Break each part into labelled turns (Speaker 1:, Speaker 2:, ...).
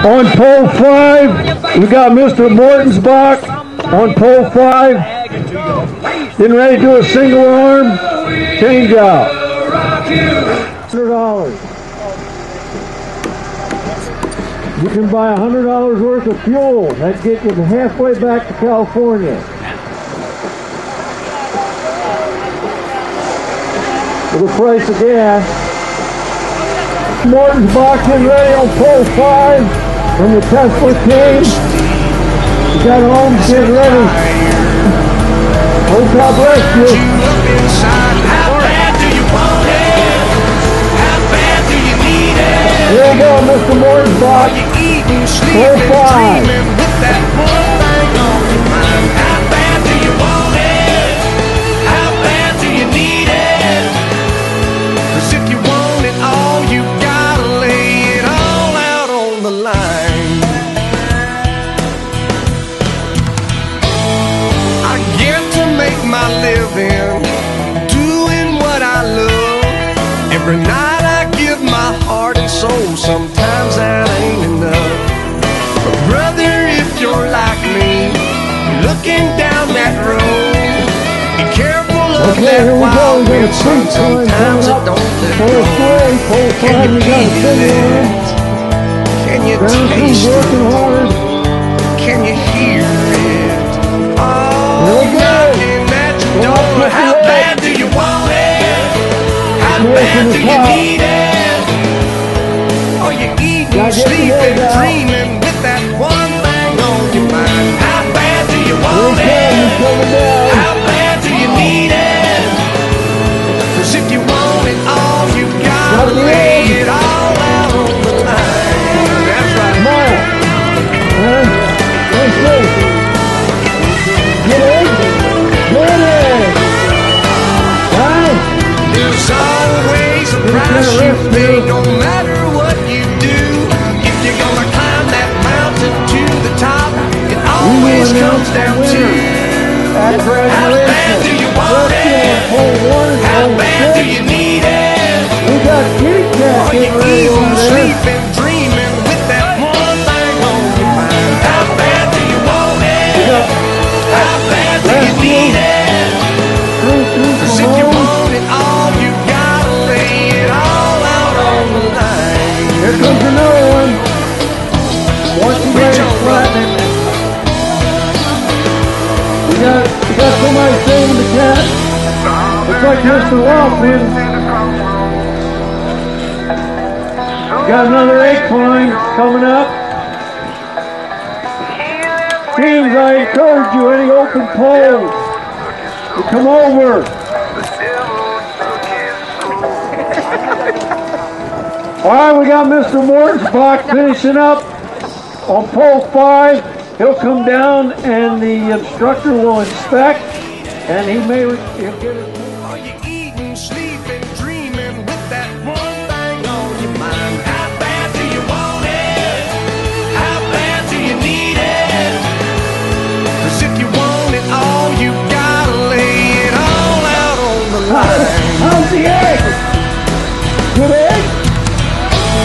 Speaker 1: On pole 5, we got Mr. Mortensbach on pole 5. Getting ready to do a single arm change out. $100. You can buy $100 worth of fuel. That gets you halfway back to California. For the price of gas. Mortensbach getting ready on pole 5 from the Tesla King. You got home, get ready. Oh, God bless you.
Speaker 2: How bad do you want it? How bad do you need it?
Speaker 1: Here we go, Mr. Mortensbach.
Speaker 2: You eating, sleeping,
Speaker 1: pole 5.
Speaker 2: dreaming with that one thing on your mind. How bad do you want it? How bad do you need it? 'Cause if you want it all, you gotta lay it all out on the line. I get to make my living doing what I love. Every night I give my heart and soul. Sometimes that ain't enough. But brother, if you're like me, looking down that road, be careful of that wild wind, son. Sometimes it don't let go. Can you feel it? Can you taste it? Can you hear it? Oh, knocking at your door. How bad do you want it? How bad do you need it? Are you eating, sleeping, dreaming with that one thing on your mind? How bad do you want it? How bad do you need it? 'Cause if you want it all, you gotta lay it all out on the line. That's right.
Speaker 1: Get in. Get in. Right?
Speaker 2: There's always a price you pay, no matter what you do. If you're gonna climb that mountain to the top, it always comes down to how bad do you want it? How bad do you need it?
Speaker 1: We got kitty cat
Speaker 2: Are you
Speaker 1: getting ready
Speaker 2: eating,
Speaker 1: over there.
Speaker 2: sleeping, dreaming with that one thing on your mind? How bad do you want it? How bad do you need it? 'Cause if you want it all, you gotta lay it all out on the line.
Speaker 1: Here comes another one. Once you ready to flatten it. We got somebody saving the cat. Looks like Mr. Laughlin. Got another 8 climb coming up. Teams, I encourage you, any open poles, to come over. All right, we got Mr. Mortensbach finishing up on pole 5. He'll come down and the instructor will inspect, and he'll get it.
Speaker 2: Are you eating, sleeping, dreaming with that one thing on your mind? How bad do you want it? How bad do you need it? 'Cause if you want it all, you gotta lay it all out on the line.
Speaker 1: How's the egg? Good egg?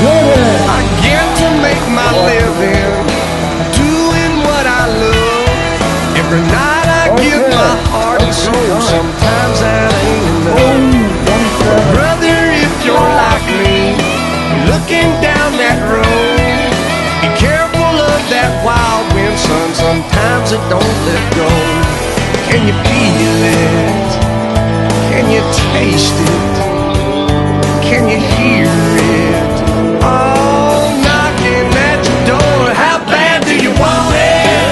Speaker 1: Good egg.
Speaker 2: I get to make my living doing what I love. Every night I give my heart and soul. Sometimes that ain't enough. Brother, if you're like me, looking down that road, be careful of that wild wind, son. Sometimes it don't let go. Can you feel it? Can you taste it? Can you hear it? Oh, knocking at your door. How bad do you want it?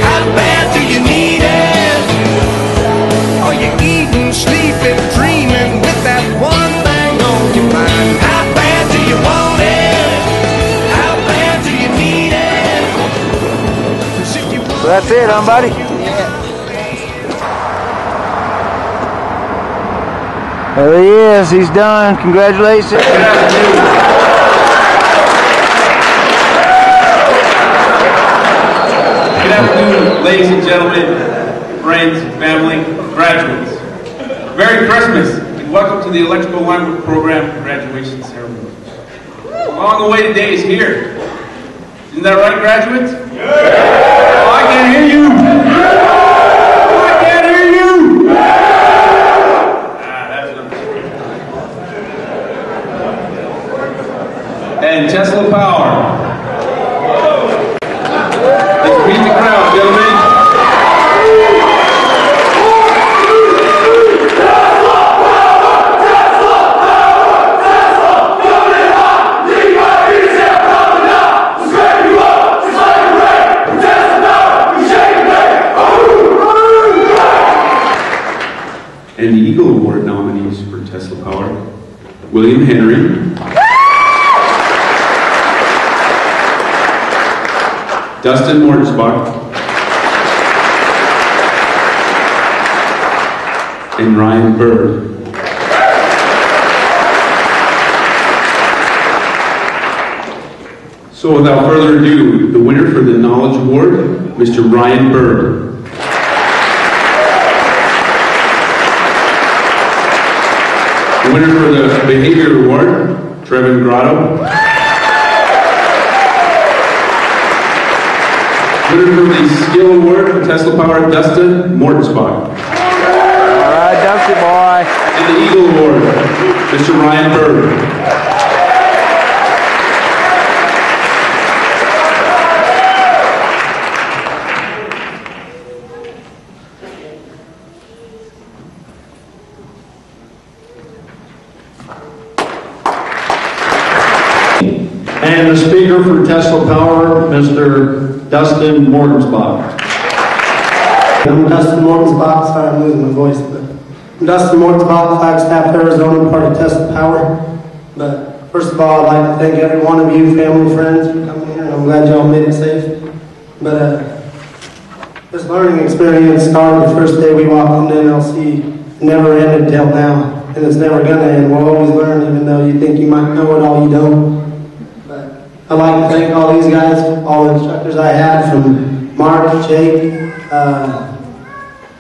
Speaker 2: How bad do you need it? Are you eating, sleeping, dreaming with that one thing on your mind? How bad do you want it? How bad do you need it? 'Cause if you want
Speaker 3: So that's it, huh, buddy? There he is. He's done. Congratulations.
Speaker 4: Good afternoon, ladies and gentlemen, friends, family, graduates. Merry Christmas and welcome to the Electrical Alignment Program graduation ceremony. Along the way today is here. Isn't that right, graduates? Yeah. Oh, I can't hear you. Yeah. I can't hear you. Yeah. That's enough. And Tesla Power. Let's beat the crowd, gentlemen. And the Eagle Award nominees for Tesla Power: William Henry, Dustin Mortensbach, and Ryan Bird. So without further ado, the winner for the Knowledge Award, Mr. Ryan Bird. The winner for the Behavior Award, Trevin Grotto. Winner for the Skill Award for Tesla Power, Dustin Mortensbach.
Speaker 3: All right, Dustin boy.
Speaker 4: And the Eagle Award, Mr. Ryan Bird.
Speaker 1: And the speaker for Tesla Power, Mr. Dustin Mortensbach.
Speaker 5: I'm Dustin Mortensbach, sorry I'm losing my voice, but I'm Dustin Mortensbach, Flagstaff, Arizona, part of Tesla Power. But first of all, I'd like to thank every one of you, family, friends, for coming here, and I'm glad y'all made it safe. But this learning experience started the first day we walked into NLC, and never ended till now, and it's never gonna end. We'll always learn, even though you think you might know it all, you don't. I'd like to thank all these guys, all the instructors I had, from Mark, Jake,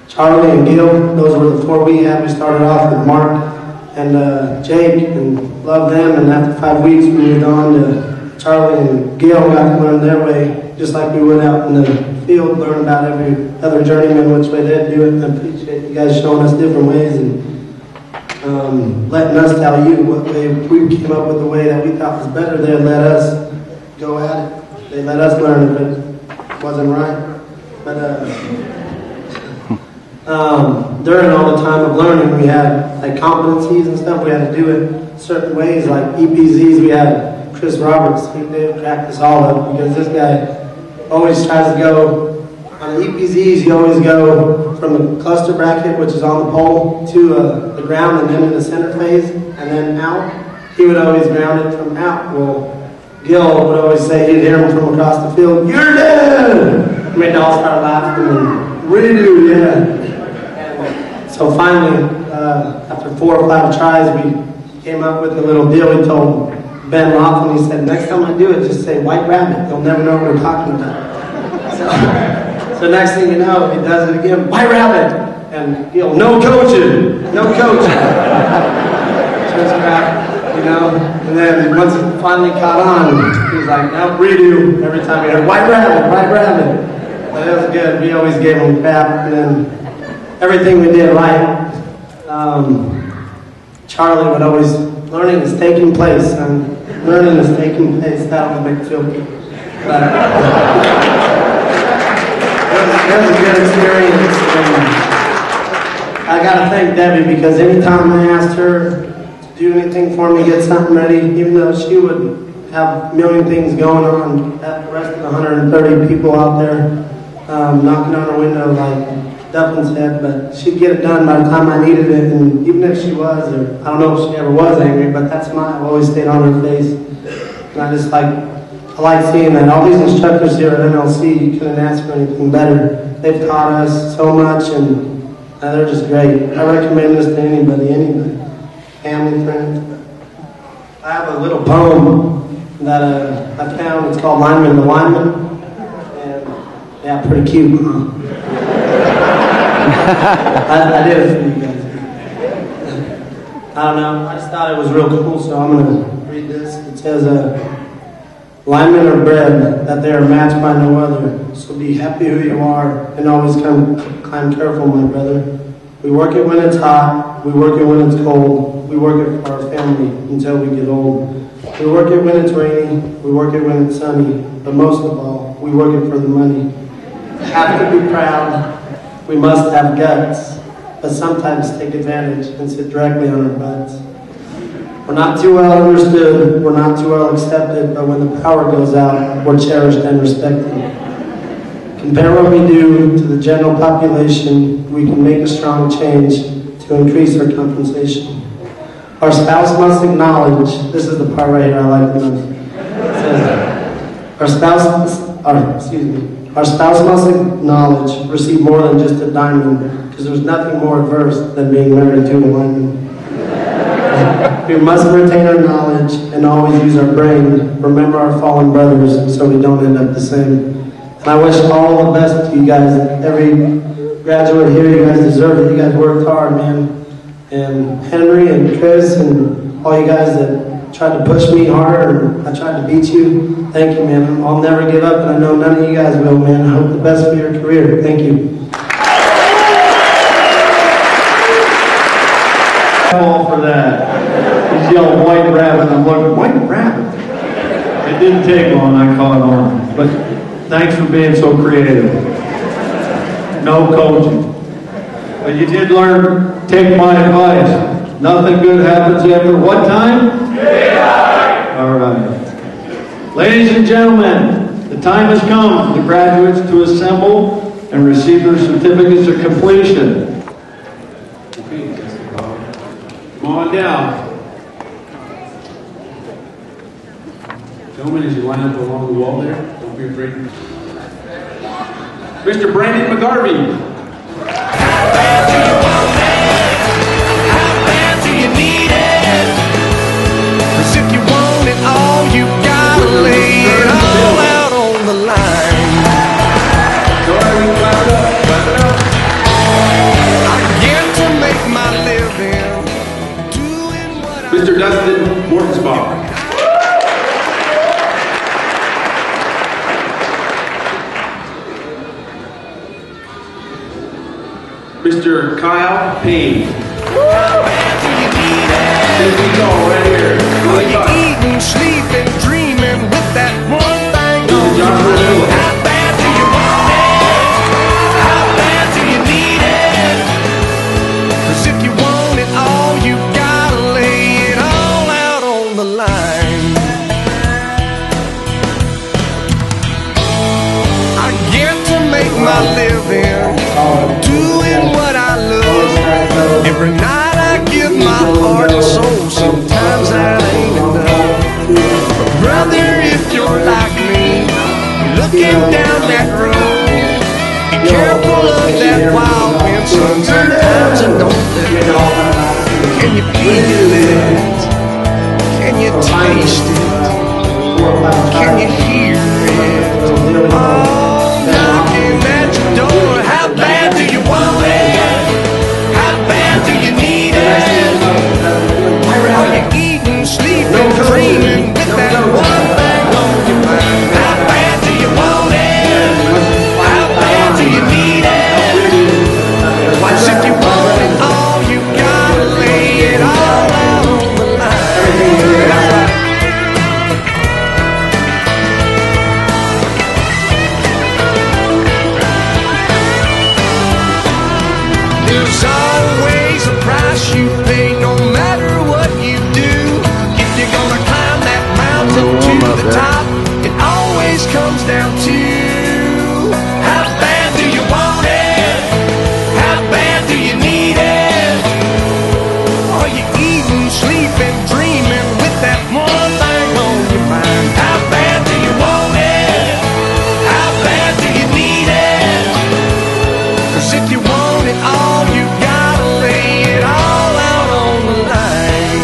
Speaker 5: Charlie, and Gil. Those were the four we had. We started off with Mark and Jake, and loved them. And after 5 weeks, we moved on to Charlie and Gil. Got to learn their way, just like we would out in the field, learn about every other journeyman, which way they'd do it. And I appreciate you guys showing us different ways and letting us tell you what way we came up with the way that we thought was better. They let us go at it. They let us learn if it wasn't right. But during all the time of learning, we had like competencies and stuff. We had to do it certain ways, like EPZs. We had Chris Roberts. They would crack us all up because this guy always tries to go on the EPZs. You always go from the cluster bracket, which is on the pole, to the ground, and then in the center phase, and then out. He would always ground it from out. Well, Gil would always say, you'd hear him from across the field, "You're dead!" We'd all start laughing and redo, yeah. And so finally, after 4 or 5 tries, we came up with a little deal. We told Ben Laughlin, he said, next time I do it, just say "White Rabbit." They'll never know what we're talking about. So next thing you know, he does it again, "White Rabbit." And Gil, "No coaching, no coaching." Just crap. You know, and then once it finally caught on, he was like, "No, redo." Every time he heard "White Rabbit, White Rabbit." But it was good. We always gave him crap, and then everything we did right. Charlie would always, "Learning is taking place, and learning is taking place." That would make me feel good. But it was a good experience. And I gotta thank Debbie, because anytime I asked her do anything for me, get something ready, even though she would have a million things going on, that rest of the 130 people out there knocking on her window like Dustin's head, but she'd get it done by the time I needed it. And even if she was, or I don't know if she ever was angry, but that smile always stayed on her face. And I like seeing that. All these instructors here at NLC, you couldn't ask for anything better. They've taught us so much, and they're just great. I recommend this to anybody, family, friends. I have a little poem that I found. It's called "Lineman to Lineman." And yeah, pretty cute, huh? I did it for you guys. I don't know, I just thought it was real cool, so I'm going to read this. It says, Linemen are bred that they are matched by no other. So be happy who you are and always climb careful, my brother. We work it when it's hot, we work it when it's cold, we work it for our family until we get old. We work it when it's rainy, we work it when it's sunny, but most of all, we work it for the money. Have to be proud, we must have guts, but sometimes take advantage and sit directly on our butts. We're not too well understood, we're not too well accepted, but when the power goes out, we're cherished and respected. Compare what we do to the general population, we can make a strong change to increase our compensation. Our spouse must acknowledge, this is the part right here I like the most. It says, our spouse must acknowledge, receive more than just a diamond, because there's nothing more adverse than being married to a lineman. We must retain our knowledge and always use our brain, remember our fallen brothers so we don't end up the same. And I wish all the best to you guys. Every graduate here, you guys deserve it. You guys worked hard, man. And Henry and Chris and all you guys that tried to push me harder and I tried to beat you, thank you, man. I'll never give up, and I know none of you guys will, man. I hope the best for your career. Thank you.
Speaker 1: All for that. He's yelling white rabbit. I'm looking, white rabbit? It didn't take long, I caught on. But thanks for being so creative. No coaching. But you did learn, take my advice. Nothing good happens after what time? Midnight. All right. Ladies and gentlemen, the time has come for the graduates to assemble and receive their certificates of completion. Come on down. Gentlemen, as you line up along the wall there, don't be afraid. Mr. Brandon McGarvey.
Speaker 2: How bad do you want it? How bad do you need it? 'Cause if you want it all, you gotta lay it all out on the line. I get to make my living doing what I
Speaker 4: Mr. Dustin Mortensbach. Mr. Kyle Payne.
Speaker 2: How bad do you need it?
Speaker 4: This week's all right here.
Speaker 2: Are you eating, sleeping, dreaming with that one thing on your mind? How bad do you want it? How bad do you need it? 'Cause if you want it all, you gotta lay it all out on the line. I get to make my living doing what I love. Every night I give my heart and soul. Sometimes that ain't enough. But brother, if you're like me, looking down that road, be careful of that wild wind, son. Sometimes it don't let go. Can you feel it? Can you taste it? Can you hear it? Oh, knocking at your door. How bad do you want it? How bad do you need it? Are you eating, sleeping, dreaming with that one thing on your mind? How bad do you want it? How bad do you need it? What's if you want it all, you gotta lay it all out on the line. There's always a price you pay, no matter what you do. If you're gonna climb that mountain to the top, it always comes down to how bad do you want it? How bad do you need it? Are you eating, sleeping, dreaming with that one thing on your mind? How bad do you want it? How bad do you need it? 'Cause if you want it all, you gotta lay it all out on the line.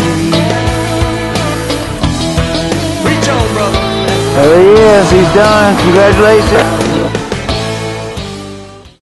Speaker 2: Reach on, brother.
Speaker 3: There he is. He's done. Congratulations.